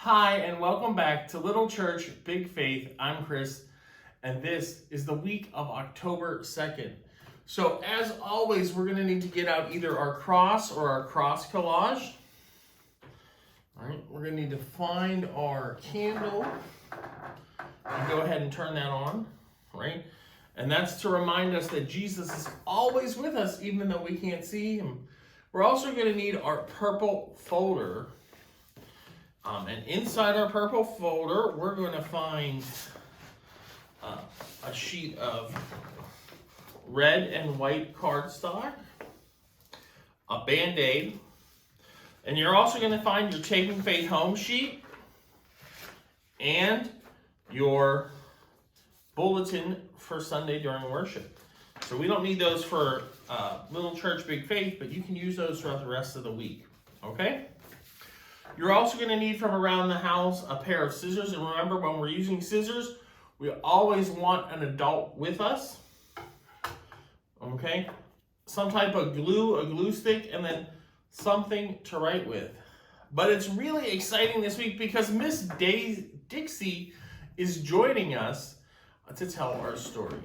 Hi, and welcome back to Little Church, Big Faith. I'm Chris, and this is the week of October 2nd. So, as always, we're going to need to get out either our cross or our cross collage. All right, we're going to need to find our candle and go ahead and turn that on, right? And that's to remind us that Jesus is always with us, even though we can't see him. We're also going to need our purple folder. And inside our purple folder, we're going to find a sheet of red and white cardstock, a Band-Aid, and you're also going to find your Taking Faith home sheet and your bulletin for Sunday during worship. So we don't need those for Little Church Big Faith, but you can use those throughout the rest of the week, okay? You're also going to need from around the house a pair of scissors. And remember, when we're using scissors, we always want an adult with us. Okay? Some type of glue, a glue stick, and then something to write with. But it's really exciting this week because Miss Dixie is joining us to tell our story.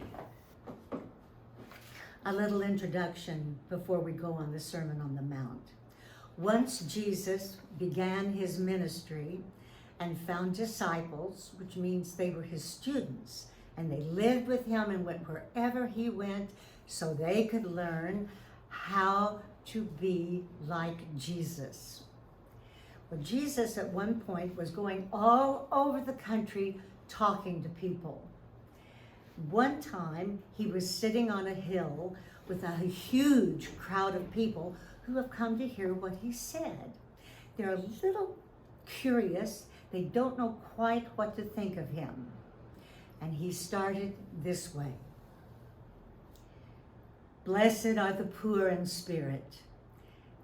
A little introduction before we go on the Sermon on the Mount. Once Jesus began his ministry and found disciples, which means they were his students, and they lived with him and went wherever he went so they could learn how to be like Jesus. Well, Jesus at one point was going all over the country talking to people. One time he was sitting on a hill with a huge crowd of people who have come to hear what he said. They're a little curious. They don't know quite what to think of him. And he started this way. Blessed are the poor in spirit.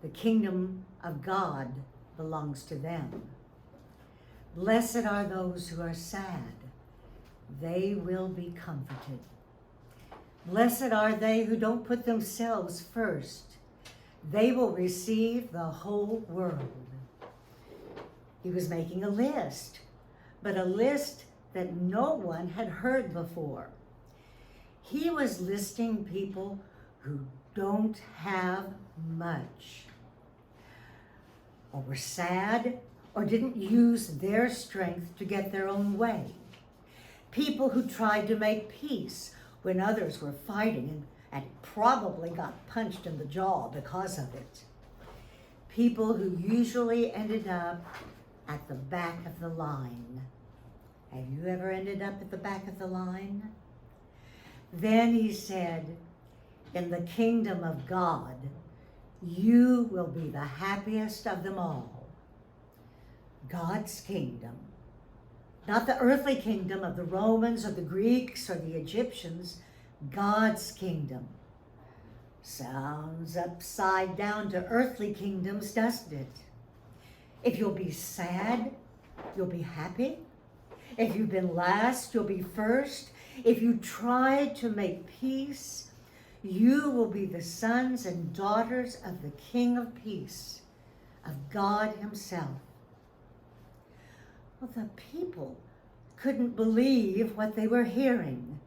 The kingdom of God belongs to them. Blessed are those who are sad. They will be comforted. Blessed are they who don't put themselves first. They will receive the whole world. He was making a list, but a list that no one had heard before. He was listing people who don't have much, or were sad, or didn't use their strength to get their own way. People who tried to make peace when others were fighting and probably got punched in the jaw because of it. People who usually ended up at the back of the line. Have you ever ended up at the back of the line? Then he said, in the kingdom of God, you will be the happiest of them all. God's kingdom. Not the earthly kingdom of the Romans or the Greeks or the Egyptians, God's kingdom. Sounds upside down to earthly kingdoms, doesn't it? If you'll be sad, you'll be happy. If you've been last, you'll be first. If you try to make peace, you will be the sons and daughters of the King of Peace, of God himself. Well, the people couldn't believe what they were hearing.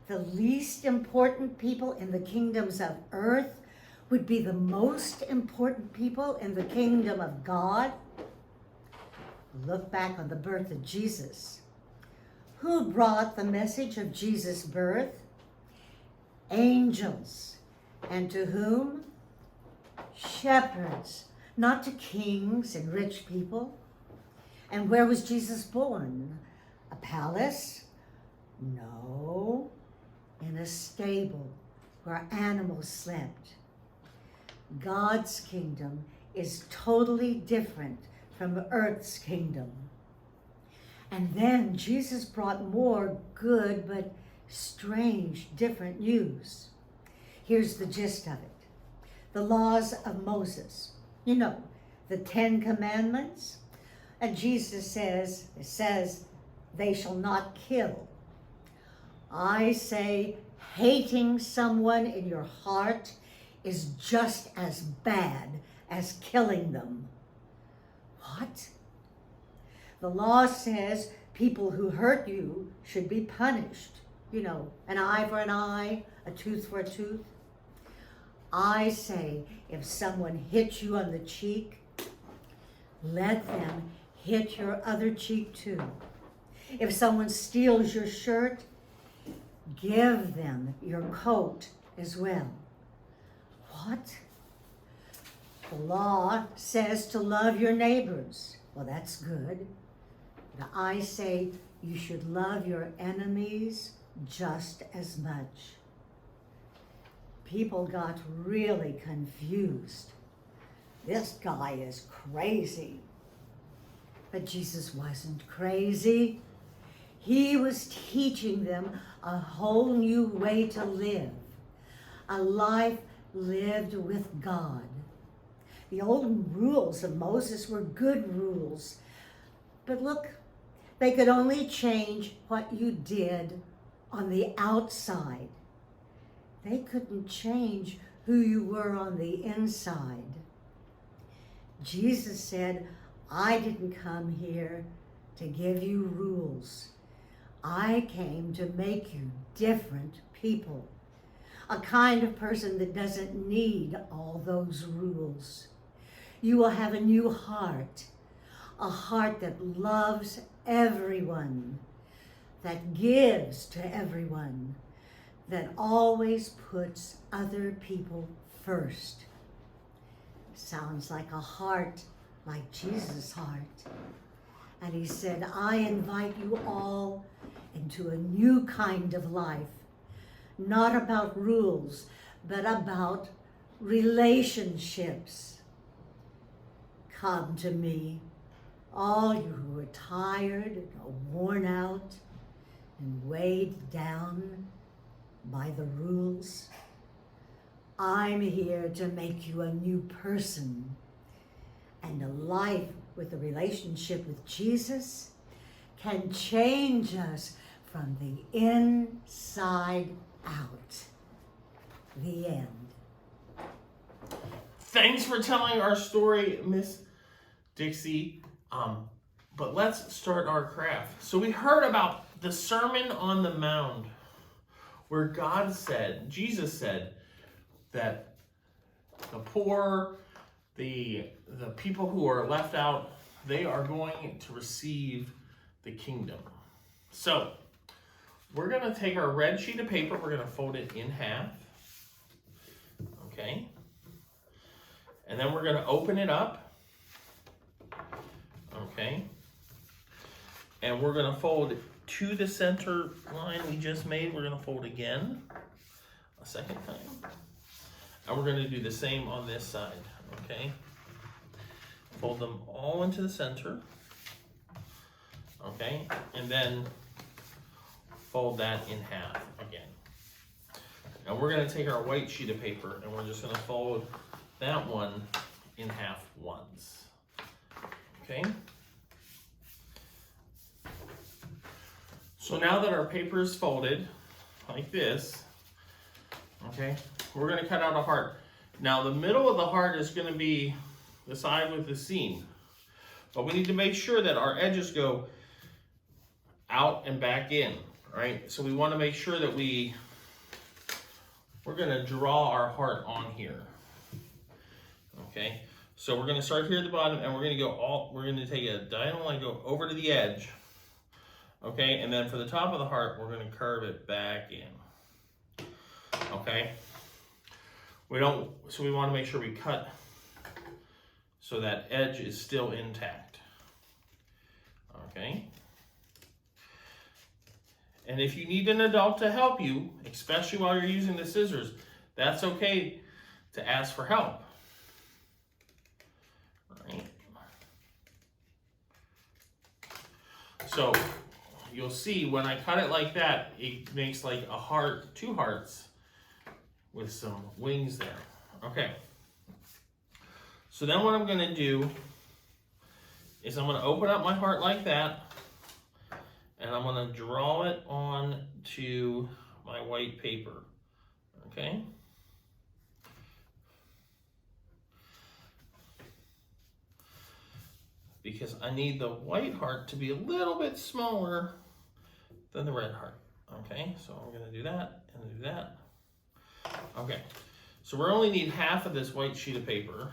The least important people in the kingdoms of earth would be the most important people in the kingdom of God. Look back on the birth of Jesus. Who brought the message of Jesus' birth? Angels. And to whom? Shepherds, not to kings and rich people. And where was Jesus born? A palace? No. In a stable where animals slept. God's kingdom is totally different from earth's kingdom. And then Jesus brought more good but strange, different news. Here's the gist of it. The laws of Moses. You know, the 10 Commandments. And Jesus says, they shall not kill. I say, hating someone in your heart is just as bad as killing them. What? The law says people who hurt you should be punished. You know, an eye for an eye, a tooth for a tooth. I say, if someone hits you on the cheek, let them hit your other cheek too. If someone steals your shirt, give them your coat as well. What? The law says to love your neighbors. Well, that's good. But I say you should love your enemies just as much. People got really confused. This guy is crazy. But Jesus wasn't crazy. He was teaching them a whole new way to live, a life lived with God. The old rules of Moses were good rules, but look, they could only change what you did on the outside. They couldn't change who you were on the inside. Jesus said, I didn't come here to give you rules. I came to make you different people, a kind of person that doesn't need all those rules. You will have a new heart, a heart that loves everyone, that gives to everyone, that always puts other people first. Sounds like a heart like Jesus' heart. And he said, I invite you all into a new kind of life, not about rules, but about relationships. Come to me, all you who are tired and worn out and weighed down by the rules. I'm here to make you a new person, and a life with a relationship with Jesus can change us from the inside out. The end. Thanks for telling our story, Miss Dixie. But let's start our craft. So we heard about the Sermon on the Mound, where Jesus said that the poor, the people who are left out, they are going to receive the kingdom. So we're going to take our red sheet of paper, we're going to fold it in half. Okay? And then we're going to open it up. Okay? And we're going to fold to the center line we just made. We're going to fold again a second time. And we're going to do the same on this side. Okay? Fold them all into the center. Okay? And then fold that in half again. And we're going to take our white sheet of paper and we're just going to fold that one in half once. Okay? So now that our paper is folded like this, okay, we're going to cut out a heart. Now the middle of the heart is going to be the side with the seam. But we need to make sure that our edges go out and back in, right? So we want to make sure that we're going to draw our heart on here. Okay? So we're going to start here at the bottom and we're going to take a diagonal line, go over to the edge. Okay, and then for the top of the heart, we're going to curve it back in. Okay, so we want to make sure we cut so that edge is still intact. Okay, and if you need an adult to help you, especially while you're using the scissors, that's okay to ask for help. All right. So you'll see when I cut it like that, it makes like a heart, two hearts with some wings there. Okay. So then what I'm going to do is I'm going to open up my heart like that and I'm going to draw it on to my white paper. Okay. because I need the white heart to be a little bit smaller than the red heart. Okay, so I'm gonna do that and do that. Okay, so we only need half of this white sheet of paper.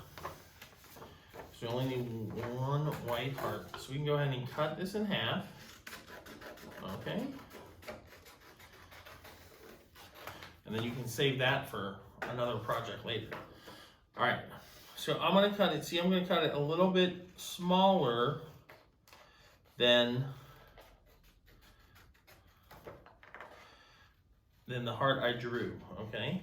So we only need one white heart. So we can go ahead and cut this in half. Okay. And then you can save that for another project later. All right, so I'm gonna cut it, see, I'm gonna cut it a little bit smaller than the heart I drew, okay?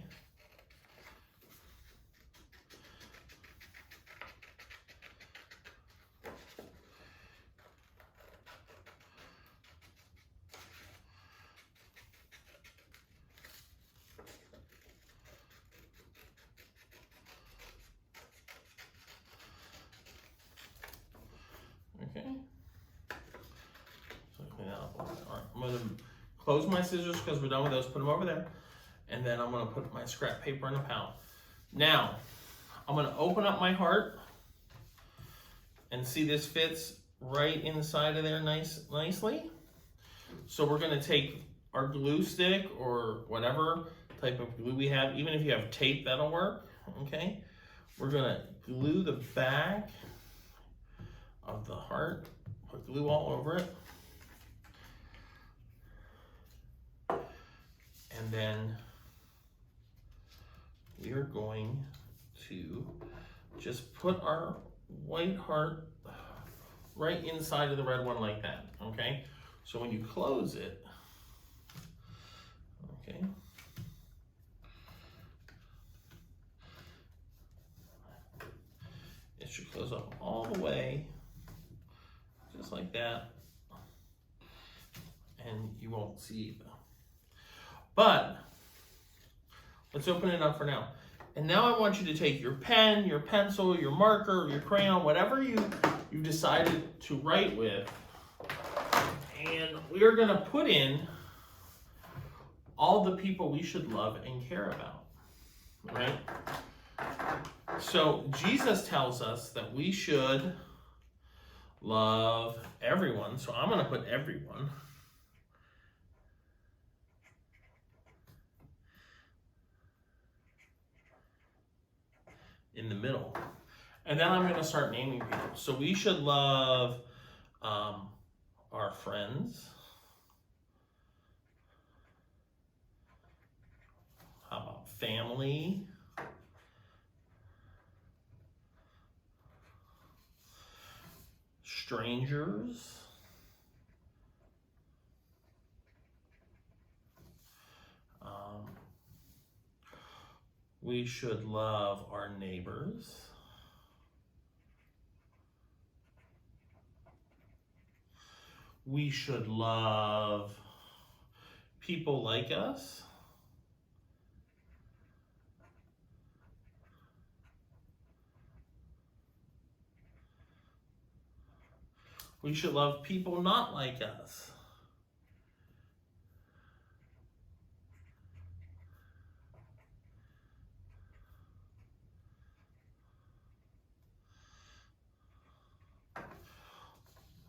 Okay. So clean that up a little bit. All right, I'm gonna close my scissors because we're done with those. Put them over there, and then I'm gonna put my scrap paper in a pile. Now, I'm gonna open up my heart, and see this fits right inside of there nicely. So we're gonna take our glue stick or whatever type of glue we have. Even if you have tape, that'll work. Okay. We're gonna glue the back of the heart, put glue all over it, and then we are going to just put our white heart right inside of the red one like that, okay? So when you close it, okay, it should close up all the way, just like that, and you won't see them. But let's open it up for now. And now I want you to take your pen, your pencil, your marker, your crayon, whatever you've decided to write with, and we're gonna put in all the people we should love and care about, right? So Jesus tells us that we should love everyone. So I'm gonna put everyone. In the middle. And then I'm gonna start naming people. So we should love our friends. How about family? Strangers. We should love our neighbors. We should love people like us. We should love people not like us.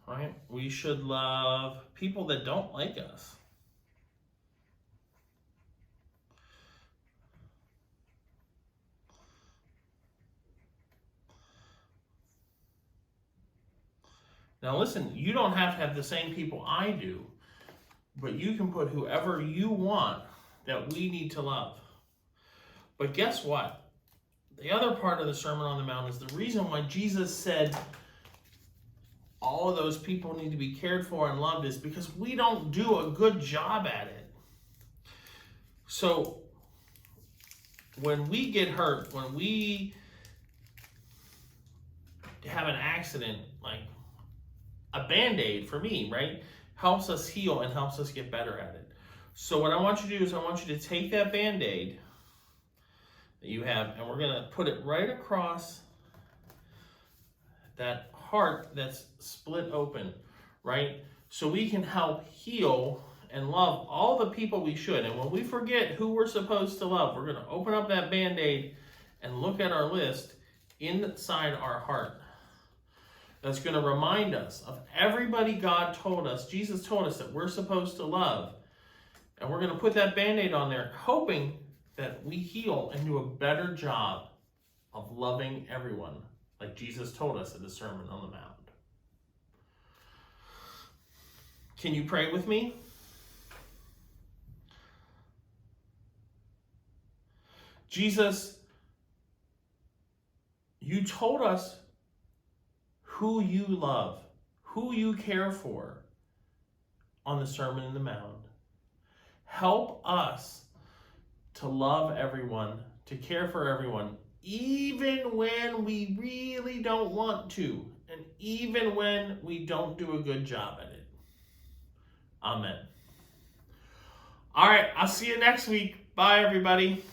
Right? We should love people that don't like us. Now listen, you don't have to have the same people I do, but you can put whoever you want that we need to love. But guess what? The other part of the Sermon on the Mount is the reason why Jesus said all of those people need to be cared for and loved is because we don't do a good job at it. So when we get hurt, when we have an accident, like a Band-Aid for me, right, helps us heal and helps us get better at it. So what I want you to do is I want you to take that Band-Aid that you have, and we're gonna put it right across that heart that's split open, right? So we can help heal and love all the people we should. And when we forget who we're supposed to love, we're gonna open up that Band-Aid and look at our list inside our heart. that's going to remind us of everybody God told us, Jesus told us that we're supposed to love. And we're going to put that Band-Aid on there, hoping that we heal and do a better job of loving everyone, like Jesus told us in the Sermon on the Mount. Can you pray with me? Jesus, you told us who you love, who you care for on the Sermon on the Mount. Help us to love everyone, to care for everyone, even when we really don't want to, and even when we don't do a good job at it. Amen. All right, I'll see you next week. Bye, everybody.